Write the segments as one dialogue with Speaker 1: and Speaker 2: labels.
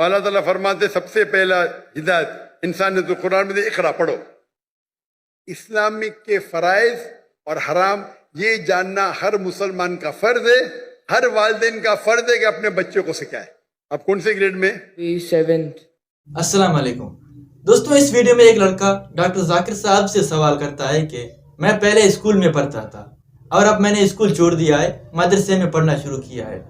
Speaker 1: اور اللہ تعالیٰ فرماتے سب سے پہلا ہدایت انسان نے تو قرآن میں دے اقرا پڑھو. اسلامک کے فرائض اور حرام یہ جاننا ہر مسلمان کا فرض ہے، ہر والدین کا فرض ہے کہ اپنے بچوں کو سکھائے. آپ کون سے گریڈ میں؟
Speaker 2: 7th.
Speaker 3: السلام علیکم دوستوں، اس ویڈیو میں ایک لڑکا ڈاکٹر ذاکر صاحب سے سوال کرتا ہے کہ میں پہلے اسکول میں پڑھتا تھا اور اب میں نے اسکول چھوڑ دیا ہے، مدرسے میں پڑھنا شروع کیا ہے.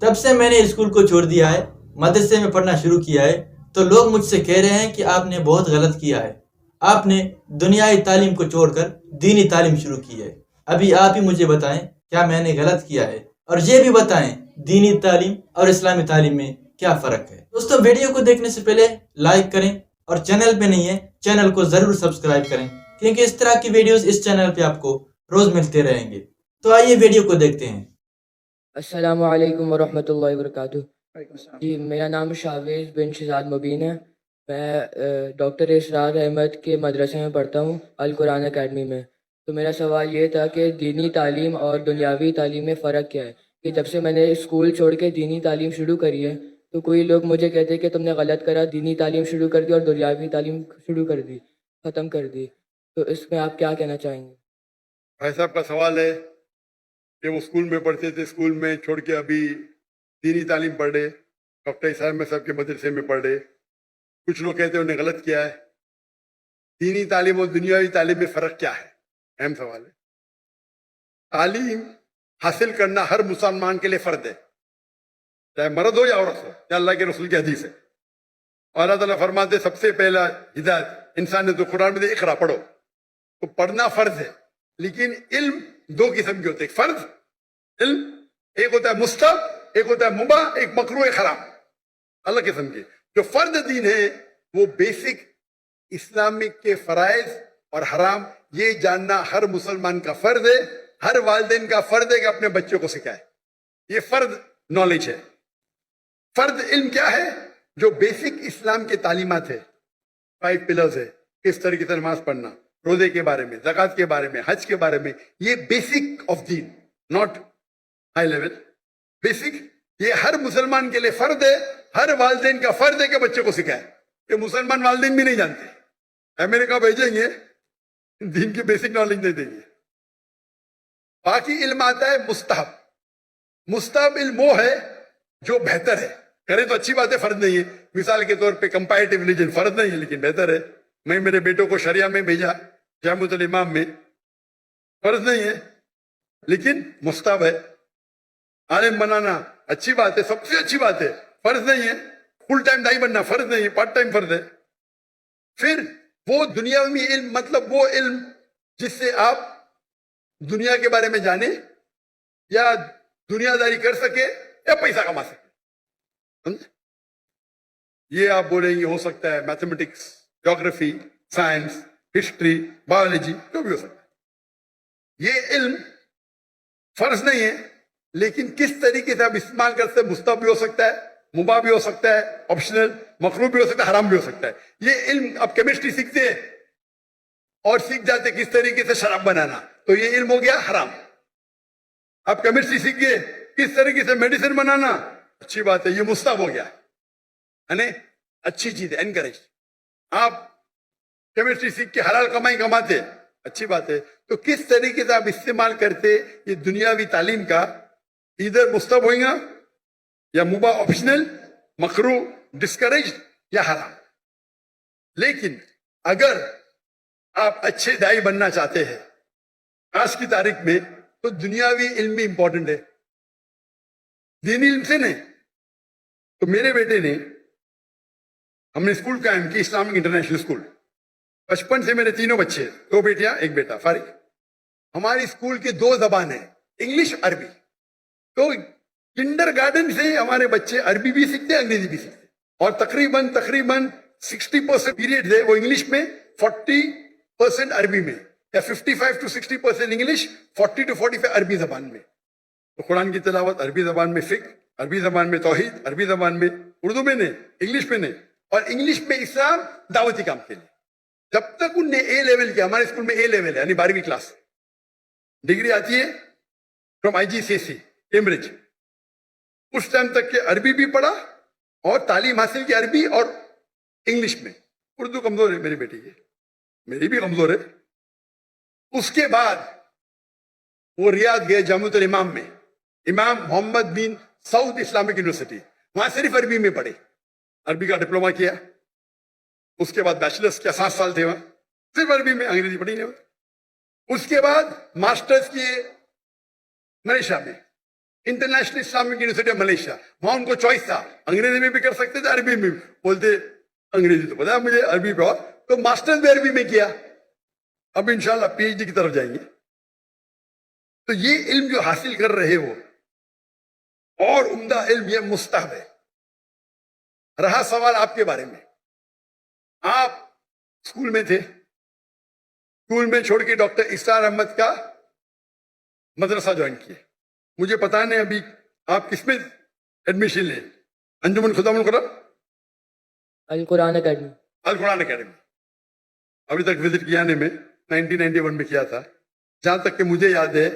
Speaker 3: تب سے میں نے اسکول کو چھوڑ دیا ہے، مدرسے میں پڑھنا شروع کیا ہے، تو لوگ مجھ سے کہہ رہے ہیں کہ آپ نے بہت غلط کیا ہے، آپ نے دنیائی تعلیم کو چھوڑ کر دینی تعلیم شروع کی ہے. ابھی آپ ہی مجھے بتائیں کیا میں نے غلط کیا ہے، اور یہ بھی بتائیں دینی تعلیم اور اسلامی تعلیم میں کیا فرق ہے. دوستوں، ویڈیو کو دیکھنے سے پہلے لائک کریں، اور چینل پہ نہیں ہے چینل کو ضرور سبسکرائب کریں، کیونکہ اس طرح کی ویڈیوز اس چینل پہ آپ کو روز ملتے رہیں گے. تو آئیے ویڈیو کو دیکھتے ہیں.
Speaker 2: السلام علیکم ورحمۃ اللہ وبرکاتہ. جی، میرا نام شاویز بن شہزاد مبین ہے. میں ڈاکٹر اسرار احمد کے مدرسے میں پڑھتا ہوں، القرآن اکیڈمی میں. تو میرا سوال یہ تھا کہ دینی تعلیم اور دنیاوی تعلیم میں فرق کیا ہے؟ کہ جب سے میں نے اسکول چھوڑ کے دینی تعلیم شروع کری ہے تو کوئی لوگ مجھے کہتے ہیں کہ تم نے غلط کرا، دینی تعلیم شروع کر دی اور دنیاوی تعلیم شروع کر دی، ختم کر دی. تو اس میں آپ کیا کہنا چاہیں گے؟
Speaker 1: بھائی صاحب کا سوال ہے کہ وہ اسکول میں پڑھتے تھے، اسکول میں چھوڑ کے ابھی دینی تعلیم پڑھ رہے، ڈاکٹر صاحب میں صاحب کے مدرسے میں پڑھ رہے. کچھ لوگ کہتے ہیں انہیں غلط کیا ہے. دینی تعلیم اور دنیاوی تعلیم میں فرق کیا ہے؟ اہم سوال ہے. تعلیم حاصل کرنا ہر مسلمان کے لیے فرض ہے، چاہے مرد ہو یا عورت ہو، یا اللہ کے رسول کی حدیث ہے. اور اللہ تعالیٰ فرماتے سب سے پہلا ہدایت انسان نے تو قرآن میں دے اقرا پڑھو. تو پڑھنا فرض ہے، لیکن علم دو قسم کے ہوتے ہیں. فرض علم ایک ہوتا ہے مستحب، ایک ہوتا ہے مباح، ایک مکروہ، ایک حرام. الگ قسم کے. جو فرض دین ہے وہ بیسک اسلامک کے فرائض اور حرام یہ جاننا ہر مسلمان کا فرض ہے، ہر والدین کا فرض ہے کہ اپنے بچوں کو سکھائے. یہ فرض نالج ہے. فرض علم کیا ہے؟ جو بیسک اسلام کے تعلیمات ہے، 5 پلرز ہے. کس طریقے سے نماز پڑھنا، روزے کے بارے میں، زکوٰۃ کے بارے میں، حج کے بارے میں. یہ بیسک آف دین، ناٹ ہائی لیول. بیسک یہ ہر مسلمان کے لیے فرض ہے، ہر والدین کا فرض ہے کہ بچے کو سکھائے. کہ مسلمان والدین بھی نہیں جانتے، امریکہ بھیجیں گے دین کی بیسک نالج نہیں دیں گے. باقی علم آتا ہے مستحب. مستحب علم وہ ہے جو بہتر ہے، کرے تو اچھی بات ہے، فرض نہیں ہے. مثال کے طور پہ کمپیریٹیو ریلیجن فرض نہیں ہے لیکن بہتر ہے. میں میرے بیٹوں کو شریعہ میں بھیجا، جامعۃ الامام میں، فرض نہیں ہے لیکن مستحب ہے. عالم بنانا اچھی بات ہے، سب سے اچھی بات ہے، فرض نہیں ہے. فل ٹائم دائی بننا فرض نہیں ہے، پارٹ ٹائم فرض ہے. پھر وہ دنیاوی علم، مطلب وہ علم جس سے آپ دنیا کے بارے میں جانیں یا دنیا داری کر سکے یا پیسہ کما سکے. یہ آپ بولیں گے ہو سکتا ہے میتھمیٹکس، جغرافی، سائنس، ہسٹری، بایولوجی، جو بھی ہو سکتا ہے. یہ علم فرض نہیں ہے لیکن کس طریقے سے آپ استعمال کرتے ہیں، مستحب بھی ہو سکتا ہے، مباح بھی ہو سکتا ہے، آپشنل، مکروہ بھی ہو سکتا ہے، حرام بھی ہو سکتا ہے. یہ علم آپ کیمسٹری سیکھتے ہیں اور سیکھ جاتے کس طریقے سے شراب بنانا، تو یہ علم ہو گیا حرام. آپ کیمسٹری سیکھ گئے کس طریقے سے میڈیسن بنانا، اچھی بات ہے، یہ مستحب ہو گیا، یعنی اچھی چیز ہے، انکریج. آپ کیمسٹری سیکھ کے حلال کمائی کماتے، اچھی بات ہے. تو کس طریقے سے آپ استعمال کرتے یہ دنیاوی تعلیم کا، ادھر مستحب ہوئیں گا یا مباح، آپشنل، مکروہ، ڈسکریج یا حرام. لیکن اگر آپ اچھے دائی بننا چاہتے ہیں آج کی تاریخ میں تو دنیاوی علم بھی امپورٹنٹ ہے، دینی علم سے نہیں. تو میرے بیٹے نے، ہم نے اسکول قائم کی، اسلامک انٹرنیشنل اسکول. بچپن سے میرے تینوں بچے، 2 بیٹیاں 1 بیٹا، فارغ. ہماری اسکول کی 2 زبانیں، انگلش، عربی. تو کنڈر گارڈن سے ہمارے بچے عربی بھی سیکھتے، انگریزی بھی سیکھتے. اور تقریباً 60% پیریڈ ہے وہ انگلش میں، 40% عربی میں، یا 55 to 60% انگلش، 40 to 45 عربی زبان میں. تو قرآن کی تلاوت عربی زبان میں، فقہ عربی زبان میں، توحید عربی زبان میں، اردو میں نہیں، انگلش میں نہیں. اور انگلش میں اسلام دعوتی کام کے لیے. جب تک ان نے اے لیول کیا، ہمارے اسکول میں اے لیول ہے یعنی 12ویں کلاس، ڈگری آتی ہے فرام IGCSE کیمبرج. اس ٹائم تک کہ عربی بھی پڑھا اور تعلیم حاصل کی عربی اور انگلش میں. اردو کمزور ہے میری بیٹی کی, میری بھی کمزور ہے. اس کے بعد وہ ریاض گئے جامعۃ الامام میں, امام محمد بن سعود اسلامک یونیورسٹی, وہاں صرف عربی میں پڑھے, عربی کا ڈپلوما کیا. اس کے بعد بیچلرس کیا, 7 سال تھے وہاں, صرف عربی میں, انگریزی پڑھی نہیں. اس کے بعد ماسٹرز کیے ملیشیا میں, International Islamic University of Malaysia. وہاں ان کو چوائس تھا, انگریزی میں بھی کر سکتے تھے, عربی میں بھی. بولتے انگریزی تو پتا ہے مجھے, عربی پہ, اور تو ماسٹرز بھی عربی میں کیا. اب انشاءاللہ پی ایچ ڈی کی طرف جائیں گے. تو یہ علم جو حاصل کر رہے ہو, اور عمدہ علم یہ مستحب ہے. رہا سوال آپ کے بارے میں, آپ اسکول میں تھے, اسکول میں چھوڑ کے ڈاکٹر اسرار احمد کا مدرسہ جوائن کیے. مجھے پتا نہیں ابھی آپ کس میں ایڈمیشن لیں, انجمن خدا القرآن,
Speaker 2: القرآن اکیڈمی.
Speaker 1: القرآن اکیڈمی. ابھی تک وزٹ کیا نے میں 1991 میں کیا تھا. جہاں تک کہ مجھے یاد ہے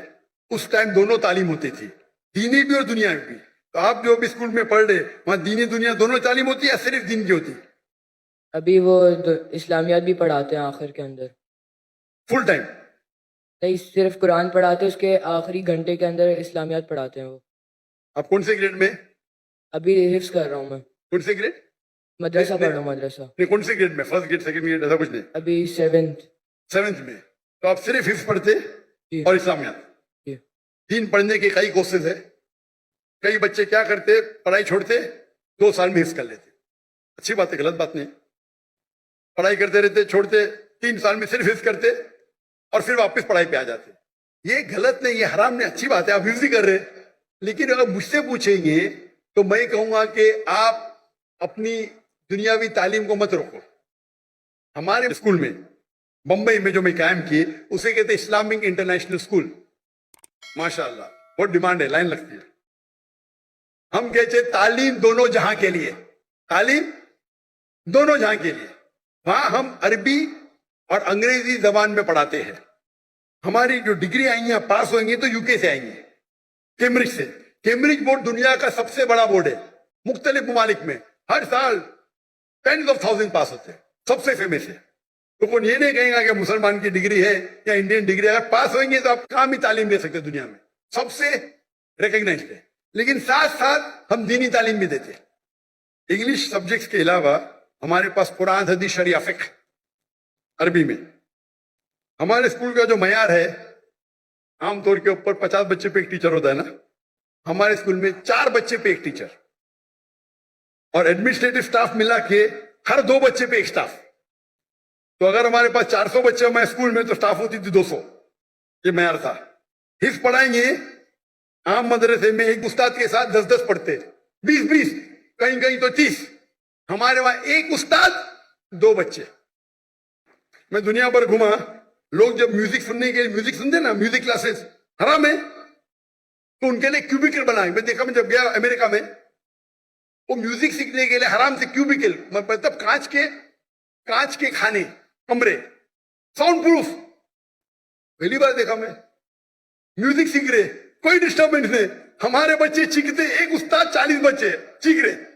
Speaker 1: اس ٹائم دونوں تعلیم ہوتی تھی, دینی بھی اور دنیا بھی. تو آپ جو بھی اسکول میں پڑھ رہے, وہاں دینی دنیا دونوں تعلیم ہوتی ہے یا صرف دین کی ہوتی؟
Speaker 2: ابھی وہ اسلامیات بھی پڑھاتے ہیں آخر کے اندر.
Speaker 1: Full time?
Speaker 2: نہیں, صرف قرآن پڑھاتے ہیں, اس کے آخری گھنٹے کے اندر اسلامیات پڑھاتے ہیں وہ.
Speaker 1: آپ کون سے گریڈ میں؟
Speaker 2: ابھی حفظ کر رہا ہوں میں,
Speaker 1: کون سے گریڈ؟
Speaker 2: مدرسہ پڑھ رہا ہوں, مدرسہ.
Speaker 1: نہیں, کون سے گریڈ میں؟ فرسٹ گریڈ, سیکنڈ گریڈ, ایسا کچھ نہیں؟
Speaker 2: ابھی 7th.
Speaker 1: 7th میں. تو آپ صرف حفظ پڑھتے
Speaker 2: جی.
Speaker 1: اور اسلامیات؟
Speaker 2: جی.
Speaker 1: دین پڑھنے کے کئی کورسز ہیں. کئی بچے کیا کرتے, پڑھائی چھوڑتے, 2 سال میں حفظ کر لیتے. اچھی بات ہے, غلط بات نہیں. پڑھائی کرتے رہتے, چھوڑتے, 3 سال میں صرف حفظ کرتے, اور پھر واپس پڑھائی پہ آ جاتے. یہ غلط نہیں, یہ حرام نہیں, اچھی بات ہے, آپ حفظ ہی کر رہے. لیکن اگر مجھ سے پوچھیں گے تو میں کہوں گا کہ آپ اپنی دنیاوی تعلیم کو مت روکو. ہمارے اسکول میں بمبئی میں جو میں قائم کیے اسے کہتے اسلامک انٹرنیشنل اسکول. ماشاءاللہ بہت ڈیمانڈ ہے, لائن لگتی ہے. ہم کہتے ہیں تعلیم دونوں جہاں کے لیے, تعلیم دونوں جہاں کے لیے. وہاں ہم عربی اور انگریزی زبان میں پڑھاتے ہیں. ہماری جو ڈگری آئیں گی, پاس ہوئیں گی تو UK سے آئیں گے, کیمبرج سے. کیمبرج بورڈ دنیا کا سب سے بڑا بورڈ ہے, مختلف ممالک میں ہر سال 10,000 پاس ہوتے ہیں, سب سے فیمس ہے. تو کوئی یہ نہیں کہیں گا کہ مسلمان کی ڈگری ہے یا انڈین ڈگری ہے. اگر پاس ہوئیں گے تو آپ کام ہی تعلیم دے سکتے دنیا میں, سب سے ریکگنائزڈ ہے. لیکن ساتھ ساتھ ہم دینی تعلیم بھی دیتے ہیں. انگلش سبجیکٹس کے علاوہ ہمارے پاس قرآن, حدیث, شریعہ, فقہ عربی میں. ہمارے اسکول کا جو معیار ہے, عام طور کے اوپر 50 بچے پہ ایک ٹیچر ہوتا ہے نا, ہمارے اسکول میں 4 بچے پہ ایک ٹیچر, اور ایڈمنسٹریٹو سٹاف ملا کے ہر 2 بچے پہ ایک سٹاف. تو اگر ہمارے پاس 400 بچے ہمارے اسکول میں تو سٹاف ہوتی تھی 200. یہ معیار تھا. حفظ پڑھائیں گے, عام مدرسے میں ایک استاد کے ساتھ 10 پڑھتے, 20 کہیں کہیں تو 30. ہمارے وہاں ایک استاد 2 بچے. میں دنیا بھر گھما, لوگ جب میوزک سننے کے لیے, میوزک سنتے نا, میوزک کلاسز حرام ہے, تو ان کے لیے کیوبیکل بنائے. میں دیکھا, میں جب گیا امریکہ میں, وہ میوزک سیکھنے کے لیے حرام سے کیوبیکل, مطلب کانچ کے کھانے, کمرے, ساؤنڈ پروف. پہلی بار دیکھا میں. میوزک سیکھ رہے, کوئی ڈسٹربنس نہیں. ہمارے بچے چیختے, ایک استاد 40 بچے چیخ رہے.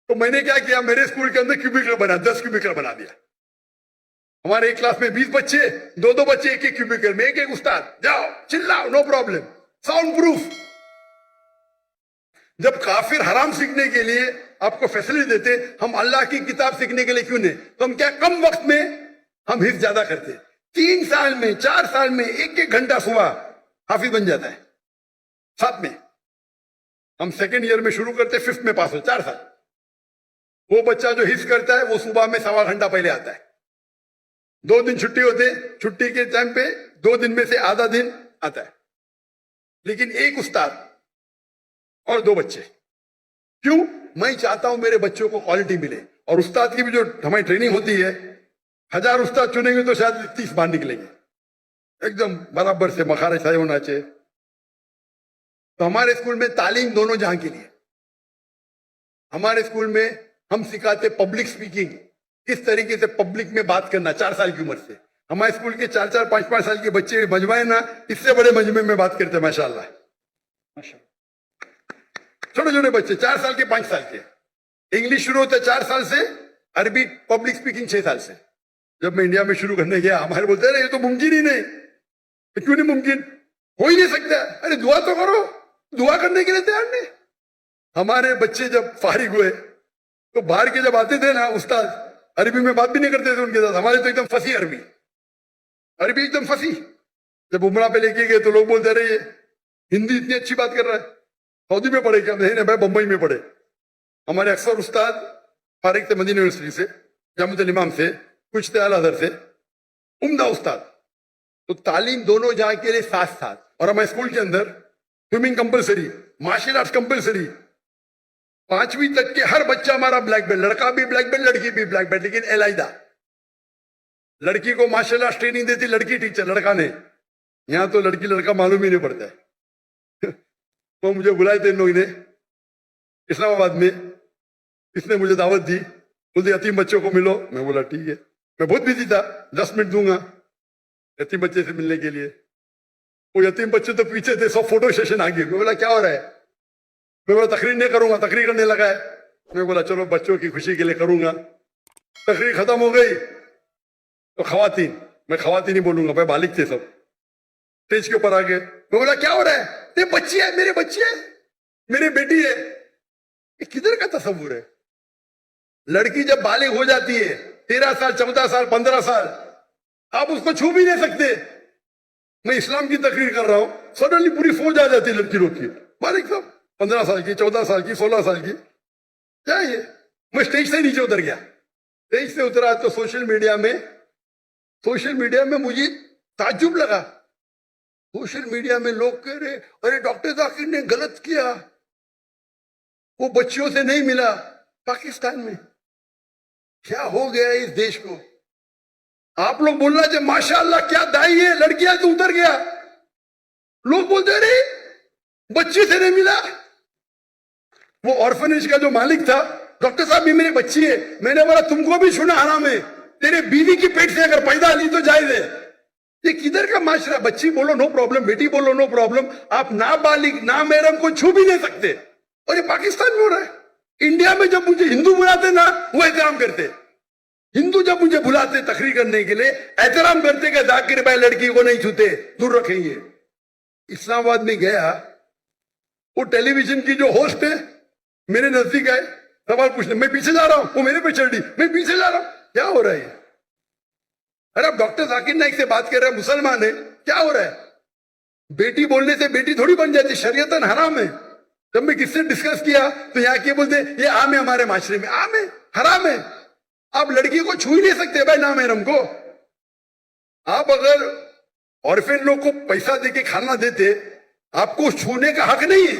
Speaker 1: تو میں نے کیا کیا, میرے اسکول کے اندر کیوبیکل بنا, 10 کیوبیکل بنا دیا. ہمارے ایک کلاس میں 20 بچے, 2 بچے ایک ایک کیوبیکل میں, ایک استاد, جاؤ چلاؤ, نو پرابلم, ساؤنڈ پروف. جب کافر حرام سیکھنے کے لیے آپ کو فیسلٹی دیتے, ہم اللہ کی کتاب سیکھنے کے لیے کیوں نہیں؟ تو ہم کیا کم وقت میں ہم حفظ زیادہ کرتے. 3 سال میں, 4 سال میں 1 گھنٹہ صبح حافظ بن جاتا ہے. 7 میں ہم سیکنڈ ایئر میں شروع کرتے, 5th میں پاس ہو, 4 سال. وہ بچہ جو حفظ کرتا ہے وہ صبح میں 1.25 گھنٹہ پہلے آتا ہے. 2 دن چھٹی ہوتے, چھٹی کے ٹائم پہ 2 دن میں سے آدھا دن آتا ہے. لیکن ایک استاد اور 2 بچے. کیوں؟ میں چاہتا ہوں میرے بچوں کو کوالٹی ملے. اور استاد کی بھی جو ہماری ٹریننگ ہوتی ہے, 1000 استاد چنیں گے تو شاید 30 باہر نکلیں گے, ایک دم برابر سے مخارج صحیح ہونا چاہیے. تو ہمارے اسکول میں تعلیم دونوں جہاں کے لیے. ہمارے اسکول میں ہم سکھاتے پبلک سپیکنگ, کس طریقے سے پبلک میں بات کرنا 4 سال کی عمر سے. ہمارے اسکول کے 4 5 سال کے بچے مجمع ہے نا, اس سے بڑے مجمع میں بات کرتے ہیں. ماشاء اللہ. छोटे छोटे बच्चे 4 साल के 5 साल के, इंग्लिश शुरू होता है 4 साल से, अरबी पब्लिक स्पीकिंग 6 साल से। जब मैं इंडिया में शुरू करने गया, हमारे बोलते अरे ये तो मुमकिन ही नहीं। क्यों नहीं मुमकिन? हो ही नहीं सकता। अरे दुआ तो करो, दुआ करने के लिए तैयार नहीं। हमारे बच्चे जब फारिग हुए तो बाहर के जब आते थे ना उस्ताद, अरबी में बात भी नहीं करते थे उनके साथ। हमारे तो एकदम फंसी अरबी, अरबी एकदम फंसी। जब उमरा पे लेके गए तो लोग बोलते रहे ये हिंदी इतनी अच्छी बात कर रहा है, सऊदी में पढ़े क्या? नहीं भाई, बम्बई में पढ़े। हमारे अक्सर उस्ताद फारिग थे मदीना यूनिवर्सिटी से, जामुअल इमाम से, कुछ थे अल अज़हर से, उम्दा उस्ताद। तो तालीम दोनों जहाँ के लिए साथ साथ। और हमारे स्कूल के अंदर swimming compulsory, martial arts compulsory. 5वीं तक के हर बच्चा हमारा ब्लैक बेल्ट, लड़का भी ब्लैक बेल्ट, लड़की भी ब्लैक बेल्ट, लेकिन एलाइदा। लड़की को मार्शल आर्ट्स ट्रेनिंग देती लड़की टीचर, लड़का ने। यहाँ तो लड़की लड़का मालूम ही नहीं पड़ता है। तो मुझे बुलाए थे इन लोगों ने इस्लामाबाद में, इसने मुझे दावत दी, बोलते यतीम बच्चों को मिलो। मैं बोला ठीक है। मैं बहुत बिजी था, 10 मिनट दूंगा यतीम बच्चे से मिलने के लिए। वो यतीम बच्चे तो पीछे थे, सब फोटो सेशन आ गए। मैं बोला क्या हो रहा है? मैं बोला तकरीर नहीं करूंगा, तकरीर करने लगा है। मैं बोला चलो बच्चों की खुशी के लिए करूंगा। तकरीर खत्म हो गई तो खवातीन, मैं खवातीन ही बोलूंगा भाई, बालिग थे सब, स्टेज के ऊपर आ गए। मैं बोला क्या हो रहा है? ये बच्ची है, मेरे बच्ची है, मेरी बेटी है। ये किधर का तस्वुर है? लड़की जब बालिग हो जाती है 13 साल, 14 साल, 15 साल, आप उसको छू भी नहीं सकते। मैं इस्लाम की तकरीर कर रहा हूं, सडनली पूरी फौज आ जाती है लड़की लोग की, बालिग सब, 15 साल की, 14 साल की, 16 साल की। क्या ये? मैं स्टेज से नीचे उतर गया। स्टेज से उतरा तो सोशल मीडिया में मुझे ताज्जुब लगा। सोशल मीडिया में लोग कह रहे अरे डॉक्टर जाकिर ने गलत किया, वो बच्चियों से नहीं मिला। पाकिस्तान में क्या हो गया इस देश को? आप लोग बोलना चाहिए माशाअल्लाह क्या दाई है, लड़कियां तो उतर गया। लोग बोलते अरे बच्ची से नहीं मिला। वो ऑर्फनेज का जो मालिक था, डॉक्टर साहब ये मेरी बच्ची है। मैंने बोला तुमको भी सुना हराम है, तेरे बीवी की पेट से अगर पैदा ली तो जायज है। ये किधर का माशरा? बच्ची बोलो नो प्रॉब्लम, बेटी बोलो नो प्रॉब्लम, आप नाबालिग नामहरम को छू भी नहीं सकते। और ये पाकिस्तान में हो रहा है। इंडिया में जब मुझे हिंदू बुलाते ना, वो एहतराम करते। हिंदू जब मुझे बुलाते तकरीर करने के लिए, एहतराम करते कि जाकिर भाई लड़की को नहीं छूते, दूर रखेंगे। इस्लामाबाद में गया, वो टेलीविजन की जो होस्ट है मेरे नजदीक आए, सवाल पूछने। मैं पीछे जा रहा हूं, वो मेरे पे चढ़ दी, मैं पीछे जा रहा हूं। क्या हो रहा है? अरे आप डॉक्टर जाकिर नाइक से बात कर रहे हैं, मुसलमान है, क्या हो रहा है? बेटी बोलने से बेटी थोड़ी बन जाती, शरीयतन हराम है। जब मैं किससे डिस्कस किया तो यहाँ के बोलते ये आम है, हमारे माशरे में आम है, हराम है। आप लड़की को छू ही नहीं सकते भाई नामहरम को। आप अगर ऑर्फेन लोग को पैसा देके खाना देते, आपको छूने का हक नहीं है।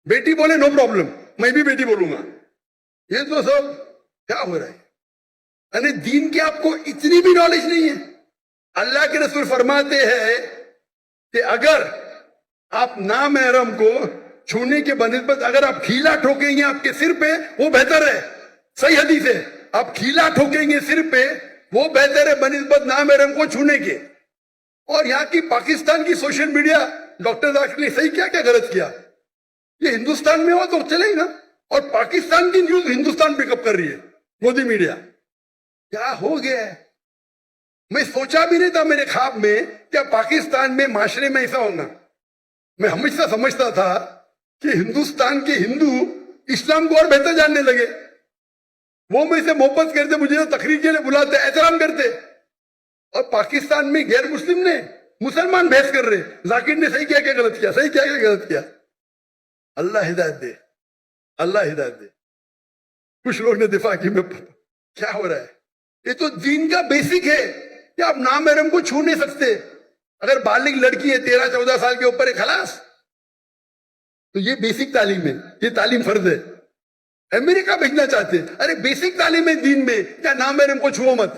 Speaker 1: बेटी बोले नो प्रॉब्लम, मैं भी बेटी बोलूंगा। ये तो सब क्या हो रहा है? अरे दीन की आपको इतनी भी नॉलेज नहीं है। अल्लाह के रसूल फरमाते हैं कि अगर आप नामहरम को छूने के बनिस्बत अगर आप खीला ठोकेंगे आपके सिर पे, वो बेहतर है। सही हदीस है, आप खीला ठोकेंगे सिर पे, वो बेहतर है बनिस्बत नामहरम को छूने के। और यहाँ की पाकिस्तान की सोशल मीडिया, डॉक्टर जाकिर ने सही क्या क्या गलत किया? ये हिंदुस्तान में हो तो चले ही ना। और पाकिस्तान की न्यूज हिंदुस्तान पिकअप कर रही है, मोदी मीडिया। क्या हो गया है? मैं सोचा भी नहीं था मेरे ख्वाब में क्या पाकिस्तान में माशरे में ऐसा होगा। मैं हमेशा समझता था कि हिंदुस्तान के हिंदू इस्लाम को और बेहतर जानने लगे। वो मेरे से मोहब्बत करते, मुझे तकरीर के लिए बुलाते, एहतराम करते। और पाकिस्तान में गैर मुस्लिम ने मुसलमान बहस कर रहे, जाकिर ने सही क्या क्या गलत किया, सही क्या क्या गलत किया। अल्लाह हिदायत दे, अल्लाह हिदायत दे। कुछ लोग ने दिफा की में क्या हो रहा है? ये तो दीन का बेसिक है कि आप नामहरम को छू नहीं सकते। अगर बालिग लड़की है 13-14 साल के ऊपर है, खलास। तो ये बेसिक तालीम है, ये तालीम फर्ज है। अमेरिका भेजना चाहते हैं, अरे बेसिक तालीम है दीन में, क्या नामहरम को छुओ मत।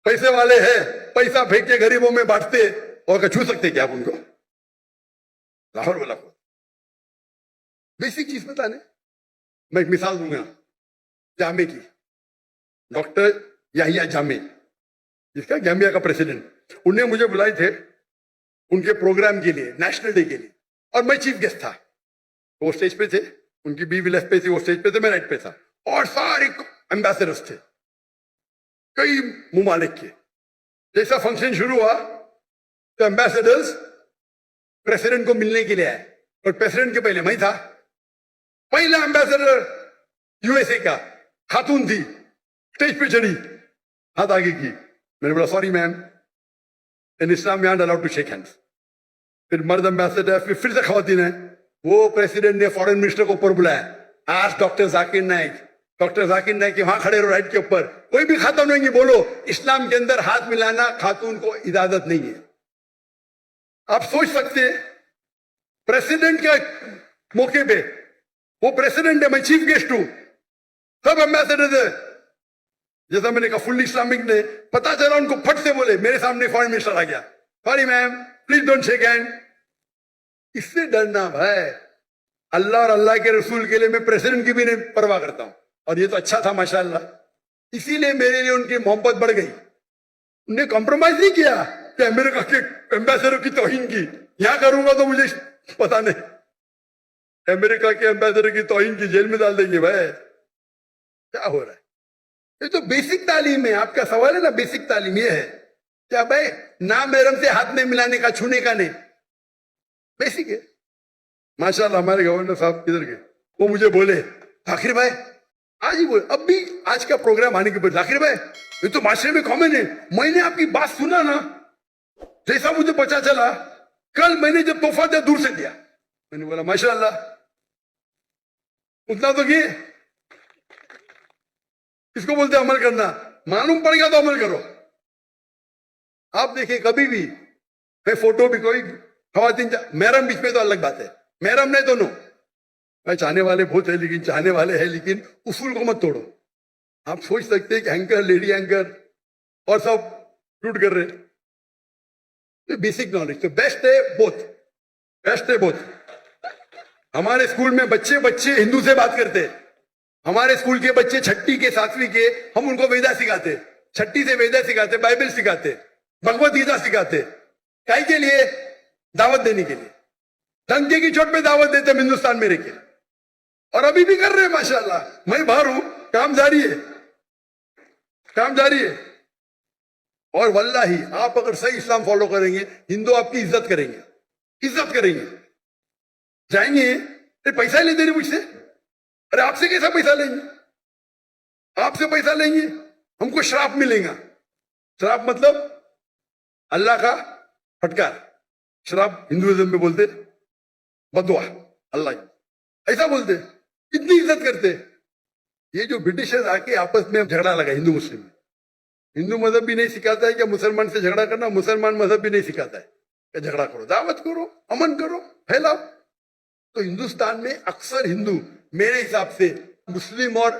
Speaker 1: पैसे वाले हैं, पैसा फेंक के गरीबों में बांटते, और क्या छू सकते क्या आप उनको? लाहौर वाला को बेसिक चीज बताने। मैं एक मिसाल दूंगा जामे की। डॉक्टर याहिया जामे, जिसका गैम्बिया का प्रेसिडेंट, उन्हें मुझे बुलाए थे उनके प्रोग्राम के लिए, नेशनल डे के लिए, और मैं चीफ गेस्ट था। वो स्टेज पे थे, उनकी बीवी लेफ्ट पे थी, वो स्टेज पे थे, मैं राइट पे था, और सारे एम्बेसडर्स थे कई मुमालिक के। जैसा फंक्शन शुरू हुआ तो एम्बेसडर्स प्रेसिडेंट को मिलने के लिए आए, और प्रेसिडेंट के पहले मैं था। पहला एम्बेसडर यूएसए का खातून थी, स्टेज पे चढ़ी, हाथ आगे की, मैंने बोला सॉरी मैम, इन इस्लाम में अलाउड टू शेक हैंड्स। फिर मर्द एम्बेसडर, फिर से खवातीन है। वो प्रेसिडेंट ने फॉरेन मिनिस्टर को ऊपर बुलाया, आज डॉक्टर जाकिर नाइक के वहां खड़े रहो राइट के ऊपर, कोई भी खातून होंगी बोलो इस्लाम के अंदर हाथ मिलाना खातून को इजाजत नहीं है। आप सोच सकते हैं प्रेसिडेंट के मौके पे, वो प्रेसिडेंट है, मैं चीफ गेस्ट हूं, सब एम्बेसडर है। जैसा मैंने कहा फुल्ली इस्लामिक ने, पता चला उनको फट से बोले, मेरे सामने फॉरेन मिनिस्टर आ गया, sorry ma'am please don't shake hand. इससे डरना भाई, अल्लाह और अल्लाह के रसूल के लिए मैं प्रेसिडेंट की भी नहीं परवाह करता हूं, और ये तो अच्छा था माशाल्लाह, इसीलिए मेरे लिए उनकी मोहब्बत बढ़ गई। उन्हें कॉम्प्रोमाइज नहीं किया कि अमेरिका के एम्बेसडर की तौहीन की, यहां करूंगा तो मुझे पता नहीं, अमेरिका के एम्बेसडर की तौहीन की जेल में डाल देंगे भाई, क्या हो रहा है। ये तो बेसिक तालीम है, आपका सवाल है ना, बेसिक तालीम ये है क्या भाई, ना महरम से हाथ नहीं मिलाने का, छूने का नहीं, बेसिक है। माशाल्लाह हमारे गवर्नर साहब किधर गए, वो मुझे बोले जाकिर भाई, आज ही बोले, अब भी आज का प्रोग्राम आने के बाद, जाकिर भाई ये तो माशरे में कॉमन है, मैंने आपकी बात सुना ना, जैसा मुझे पता चला कल मैंने जब तोहफा दिया दूर से दिया, मैंने बोला माशाल्लाह, उतना तो किए। इसको बोलते अमल करना, मालूम पड़ गया तो अमल करो। आप देखिए कभी भी, मैं फोटो भी कोई खवातीन महरम बीच में तो अलग बात है, महरम नहीं दोनों, मैं चाहने वाले बहुत है, लेकिन चाहने वाले हैं, लेकिन उसूल को मत तोड़ो। आप सोच सकते हैं कि एंकर, लेडी एंकर और सब शूट कर रहे, तो बेसिक नॉलेज तो बेस्ट है, बोथ बेस्ट है बोथ। हमारे स्कूल में बच्चे हिंदू से बात करते हैं, हमारे स्कूल के बच्चे छठी के 7वीं के, हम उनको वेदा सिखाते, छठी से वेदा सिखाते, बाइबल सिखाते, भगवत गीता सिखाते, काहे के लिए, दावत देने के लिए, डंके की चोट पे दावत देते हम हिंदुस्तान में रह के, और अभी भी कर रहे हैं माशाल्लाह। मैं बाहर हूं, काम जारी है, काम जारी है। और वल्लाही आप अगर सही इस्लाम फॉलो करेंगे, हिंदू आपकी इज्जत करेंगे, इज्जत करेंगे। जाएंगे अरे पैसा लेते नहीं मुझसे, अरे आपसे कैसा पैसा लेंगे, आपसे पैसा लेंगे, हमको श्राप मिलेगा। श्राप मतलब अल्लाह का फटकार, श्राप हिंदुइज्म में बोलते बदुआ, अल्लाह ऐसा बोलते, इतनी इज्जत करते। ये जो ब्रिटिशर्स आके आपस में झगड़ा लगा हिंदू मुस्लिम में, हिंदू मजहब भी नहीं सिखाता है कि मुसलमान से झगड़ा करना, मुसलमान मजहब भी नहीं सिखाता है कि झगड़ा करो, दावत करो, अमन करो, फैलाओ। तो हिंदुस्तान में अक्सर हिंदू, मेरे हिसाब से मुस्लिम और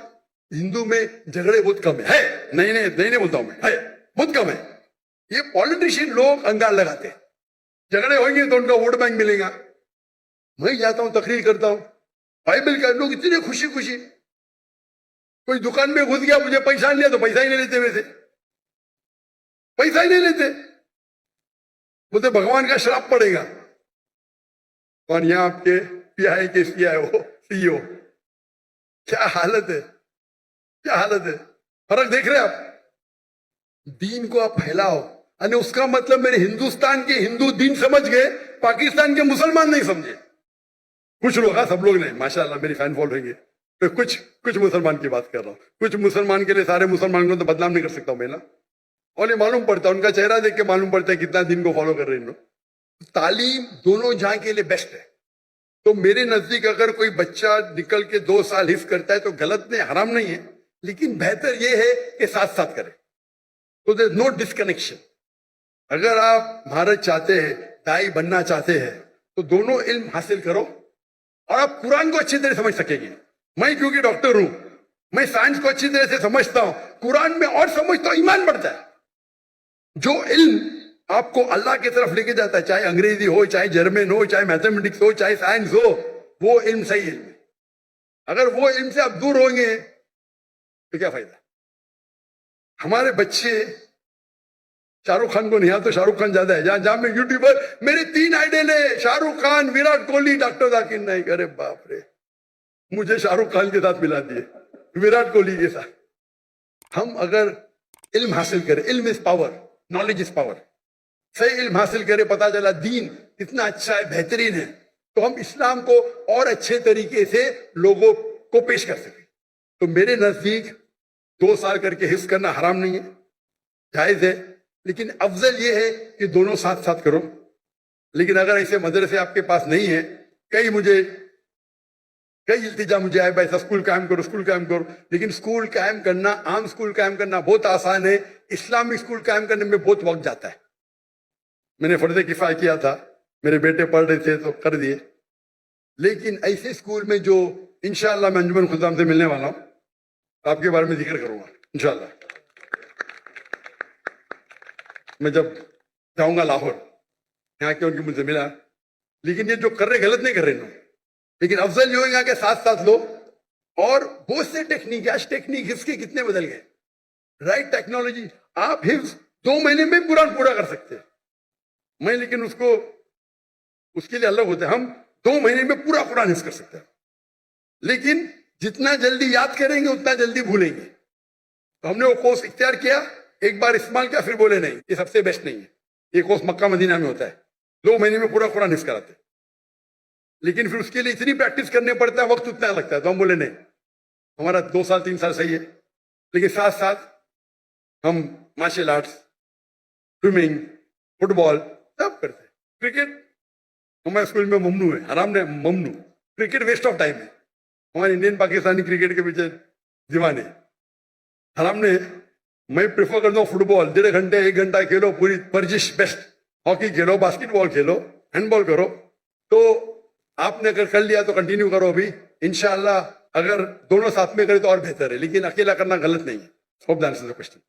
Speaker 1: हिंदू में झगड़े बहुत कम है, नहीं बोलता हूं मैं, है बहुत कम है। ये पॉलिटिशियन लोग अंगार लगाते हैं, झगड़े होंगे तो उनका वोट बैंक मिलेगा। मैं जाता हूं, तकरीर करता हूं, बाइबल का लोग इतने खुशी खुशी, कोई दुकान में घुस गया, मुझे पैसा नहीं लिया तो पैसा ही नहीं लेते, वैसे पैसा ही नहीं लेते, बोलते भगवान का श्राप पड़ेगा। और यहां आपके पीआई के सीआईओ सीईओ, क्या हालत है, क्या हालत है। फर्क देख रहे हैं आप, दीन को आप फैलाओ, और उसका मतलब मेरे हिंदुस्तान के हिंदू दीन समझ गए, पाकिस्तान के मुसलमान नहीं समझे। कुछ लोग, हाँ सब लोग नहीं, माशाल्लाह मेरी फैन फॉलोइंग है, तो कुछ मुसलमान की बात कर रहा हूं। कुछ मुसलमान के लिए सारे मुसलमान को तो बदनाम नहीं कर सकता हूं मैं ना, और ये मालूम पड़ता है, उनका चेहरा देख के मालूम पड़ता है कितना दिन को फॉलो कर रहे हैं लोग। तालीम दोनों जहां के लिए बेस्ट है। तो मेरे नजदीक अगर कोई बच्चा निकल के 2 साल हिफ्ज करता है तो गलत नहीं, हराम नहीं है, लेकिन बेहतर यह है कि साथ साथ करे, तो देयर नो डिस्कनेक्शन। अगर आप भारत चाहते हैं, दाई बनना चाहते हैं, तो दोनों इल्म हासिल करो, और आप कुरान को अच्छी तरह समझ सकेंगे। मैं क्योंकि डॉक्टर हूं, मैं साइंस को अच्छी तरह से समझता हूं, कुरान में और समझता हूं, ईमान बढ़ता है। जो इल्म आपको अल्लाह की तरफ लेके जाता है, चाहे अंग्रेजी हो, चाहे जर्मन हो, चाहे मैथमेटिक्स हो, चाहे साइंस हो, वो इल्म सही इल्म है। अगर वो इल्म से आप दूर होंगे तो क्या फायदा। हमारे बच्चे शाहरुख खान को नहीं, यहाँ तो शाहरुख खान ज्यादा है। जहाँ मैं यूट्यूबर, मेरे 3 आइडल है, शाहरुख खान, विराट कोहली, डॉक्टर जाकिर नाइक। अरे बाप रे, मुझे शाहरुख खान के साथ मिला दिए, विराट कोहली के साथ। हम अगर इल्म हासिल करें, इल्म is power, knowledge is power, सही इल्म हासिल करें, पता चला दीन इतना अच्छा है, बेहतरीन है, तो हम इस्लाम को और अच्छे तरीके से लोगों को पेश कर सकें। तो मेरे नजदीक 2 साल करके हिफ्ज करना हराम नहीं है, जायज है, लेकिन अफजल ये है कि दोनों साथ साथ करो। लेकिन अगर ऐसे मदरसे आपके पास नहीं है, कई इल्तिजा मुझे आए, भाई ऐसा स्कूल कायम करो, स्कूल कायम करो, लेकिन स्कूल कायम करना, आम स्कूल कायम करना बहुत आसान है, इस्लामिक स्कूल कायम करने में बहुत वक्त जाता है। मैंने फर्ज किफाया किया था, मेरे बेटे पढ़ रहे थे तो कर दिए। लेकिन ऐसे स्कूल में जो इंशाअल्लाह मैं अंजुमन खुदाम से मिलने वाला हूँ, आपके बारे में जिक्र करूंगा इंशाअल्लाह। मैं जब जाऊंगा लाहौर, यहाँ के उनकी मुझसे मिला, लेकिन ये जो कर रहे गलत नहीं कर रहे ना, लेकिन अफजल जो है कि साथ साथ लो। और बहुत से टेक्निक, आज टेक्निक हिफ्ज के कितने बदल गए, राइट टेक्नोलॉजी, आप हिफ्ज 2 महीने में कुरान पूरा कर सकते हैं। मैं लेकिन उसके लिए अलग होता है, हम 2 महीने में पूरा कुरान हिफ्ज कर सकते हैं, लेकिन जितना जल्दी याद करेंगे उतना जल्दी भूलेंगे। तो हमने वो कोर्स इख्तियार किया, एक बार इस्तेमाल किया फिर बोले नहीं, ये सबसे बेस्ट नहीं है। ये कोर्स मक्का मदीना में होता है, 2 महीने में पूरा कुरान हिफ्ज कराते हैं, लेकिन फिर उसके लिए इतनी प्रैक्टिस करने पड़ता है, वक्त उतना लगता है। तो हम बोले नहीं, हमारा 2 साल 3 साल सही है, लेकिन साथ साथ हम मार्शल आर्ट्स, स्विमिंग, फुटबॉल सब करते हैं। क्रिकेट हमारे स्कूल में ममनू है, हराम ने ममनू, क्रिकेट वेस्ट ऑफ टाइम है। हमारे इंडियन पाकिस्तानी क्रिकेट के पीछे दीवाने, हराम ने। मैं प्रेफर करता हूँ फुटबॉल, 1.5 घंटे 1 घंटा खेलो, पूरी वर्जिश बेस्ट, हॉकी खेलो, बास्केटबॉल खेलो, हैंडबॉल करो। तो आपने अगर कर लिया तो कंटिन्यू करो अभी, इंशाअल्लाह अगर दोनों साथ में करें तो और बेहतर है, लेकिन अकेला करना गलत नहीं है। Hope that answers the question.